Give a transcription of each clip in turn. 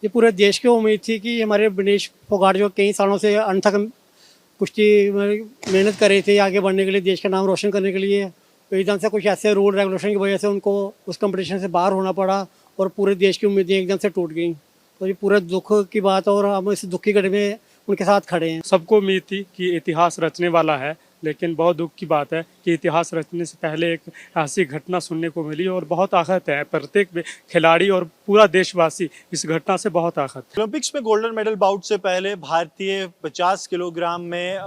ये पूरे देश को उम्मीद थी कि हमारे विनेश फोगाट जो कई सालों से अनथक कुश्ती मेहनत कर रहे थे आगे बढ़ने के लिए, देश का नाम रोशन करने के लिए, तो एकदम से कुछ ऐसे रूल रेगुलेशन की वजह से उनको उस कंपटीशन से बाहर होना पड़ा और पूरे देश की उम्मीदें एकदम से टूट गई। तो ये पूरे दुख की बात है और हम इस दुख की घड़ी में उनके साथ खड़े हैं। सबको उम्मीद थी कि इतिहास रचने वाला है, लेकिन बहुत दुख की बात है कि इतिहास रचने से पहले एक ऐसी घटना सुनने को मिली और बहुत आहत है प्रत्येक खिलाड़ी और पूरा देशवासी इस घटना से बहुत आहत है। ओलंपिक्स में गोल्डन मेडल बाउट से पहले भारतीय 50 किलोग्राम में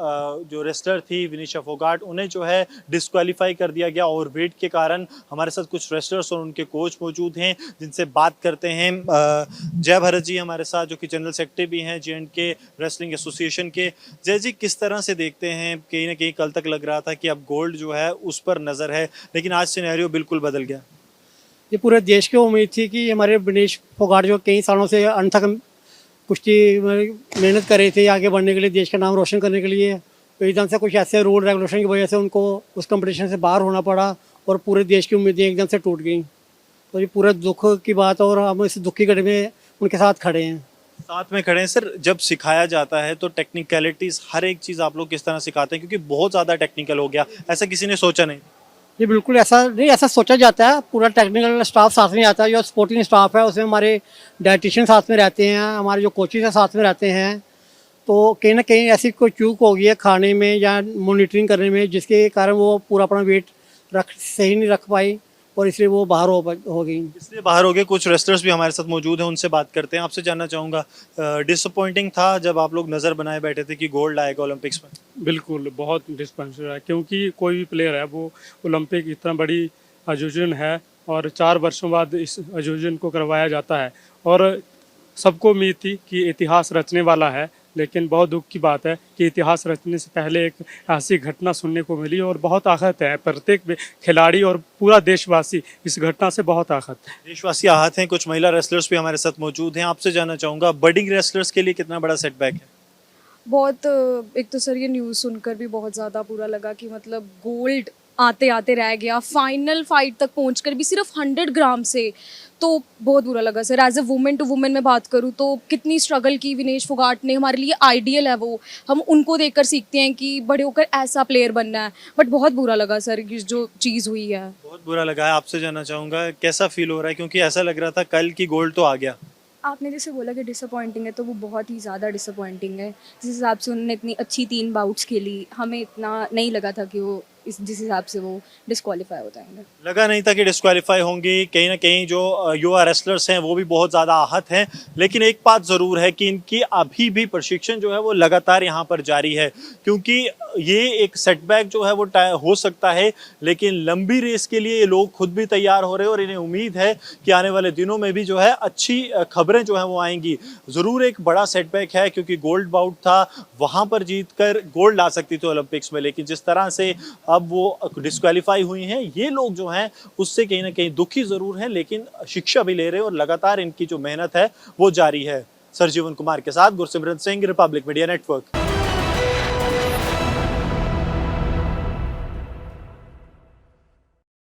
जो रेसलर थी विनिशा फोगाट, उन्हें जो है डिस्क्वालीफाई कर दिया गया ओवरवेट के कारण। हमारे साथ कुछ रेसलर्स और उनके कोच मौजूद हैं जिनसे बात करते हैं। जय भरत जी हमारे साथ, जो कि जनरल सेक्रेटरी भी हैं J&K रेसलिंग एसोसिएशन के। जय जी, किस तरह से देखते हैं? कहीं ना कहीं कल तक लग रहा था कि अब गोल्ड जो है उस पर नज़र है, लेकिन आज सिनेरियो बिल्कुल बदल गया। ये पूरे देश की उम्मीद थी कि हमारे विनेश फोगाट जो कई सालों से अनथक कुश्ती मेहनत कर रहे थे आगे बढ़ने के लिए, देश का नाम रोशन करने के लिए, तो एकदम से कुछ ऐसे रूल रेगुलेशन की वजह से उनको उस कंपटीशन से बाहर होना पड़ा और पूरे देश की उम्मीदें एकदम से टूट गई। तो ये पूरे दुख की बात है और हम इस दुख की घड़ी में उनके साथ खड़े हैं। साथ में खड़े हैं। सर, जब सिखाया जाता है तो टेक्निकलिटीज़ हर एक चीज़ आप लोग किस तरह सिखाते हैं? क्योंकि बहुत ज़्यादा टेक्निकल हो गया, ऐसा किसी ने सोचा नहीं। ये बिल्कुल ऐसा नहीं, ऐसा सोचा जाता है। पूरा टेक्निकल स्टाफ साथ में आता है, जो स्पोर्टिंग स्टाफ है उसमें हमारे डाइटिशियन साथ में रहते हैं, हमारे जो कोचेज हैं साथ में रहते हैं। तो कहीं ना कहीं ऐसी कोई चूक हो गई है खाने में या मॉनिटरिंग करने में, जिसके कारण वो पूरा अपना वेट सही नहीं रख पाई और इसलिए वो बाहर हो गई। इसलिए बाहर हो गए। कुछ रेसलर्स भी हमारे साथ मौजूद हैं, उनसे बात करते हैं। आपसे जानना चाहूँगा, डिसअपॉइंटिंग था जब आप लोग नज़र बनाए बैठे थे कि गोल्ड आएगा ओलंपिक्स में? बिल्कुल बहुत डिस्पॉइंटेड है, क्योंकि कोई भी प्लेयर है वो ओलंपिक इतना बड़ी आयोजन है और 4 वर्षों बाद इस आयोजन को करवाया जाता है और सबको उम्मीद थी कि इतिहास रचने वाला है, लेकिन बहुत दुख की बात है कि इतिहास रचने से पहले एक ऐसी घटना सुनने को मिली और बहुत आहत है प्रत्येक खिलाड़ी और पूरा देशवासी इस घटना से बहुत आहत है। देशवासी आहत हैं। कुछ महिला रेसलर्स भी हमारे साथ मौजूद हैं। आपसे जानना चाहूँगा, बडिंग रेसलर्स के लिए कितना बड़ा सेटबैक है? बहुत एक तो सर ये न्यूज़ सुनकर भी बहुत ज़्यादा बुरा लगा कि मतलब गोल्ड आते आते रह गया, फाइनल फाइट तक पहुंचकर भी सिर्फ 100 ग्राम से, तो बहुत बुरा लगा sir. As a women to women मैं बात करूं तो कितनी स्ट्रगल की विनेश फोगाट ने, हमारे लिए आइडियल है वो, हम उनको देखकर सीखते हैं कि बड़े होकर ऐसा प्लेयर बनना है। बट बहुत बुरा लगा सर ये जो चीज़ हुई है, बहुत बुरा लगा है। आपसे जानना चाहूँगा, कैसा फील हो रहा है? क्योंकि ऐसा लग रहा था कल की गोल्ड तो आ गया। आपने जैसे बोला कि डिसअपॉइंटिंग है, तो वो बहुत ही ज़्यादा डिसअपॉइंटिंग है। जिस हिसाब से उन्होंने इतनी अच्छी 3 बाउट्स खेली, हमें इतना नहीं लगा था कि वो जिस हिसाब से वो डिस्क्वालीफाई हो जाएंगे। लगा नहीं था कि डिस्क्वालीफाई होंगी। कहीं ना कहीं जो युवा रेसलर्स हैं वो भी बहुत ज़्यादा आहत हैं। लेकिन एक बात ज़रूर है कि इनकी अभी भी प्रशिक्षण जो है वो लगातार यहाँ पर जारी है, क्योंकि ये एक सेटबैक जो है वो हो सकता है, लेकिन लंबी रेस के लिए ये लोग खुद भी तैयार हो रहे हैं और इन्हें उम्मीद है कि आने वाले दिनों में भी जो है अच्छी खबरें जो हैं वो आएंगी। ज़रूर एक बड़ा सेटबैक है, क्योंकि गोल्ड बाउट था, वहाँ पर जीत कर गोल्ड ला सकती थी ओलंपिक्स में, लेकिन जिस तरह से अब वो डिस्क्वालीफाई हुई हैं, ये लोग जो हैं उससे कहीं ना कहीं दुखी ज़रूर हैं, लेकिन शिक्षा भी ले रहे हैं और लगातार इनकी जो मेहनत है वो जारी है। सरजीवन कुमार के साथ Gursimran Singh, Republic media network.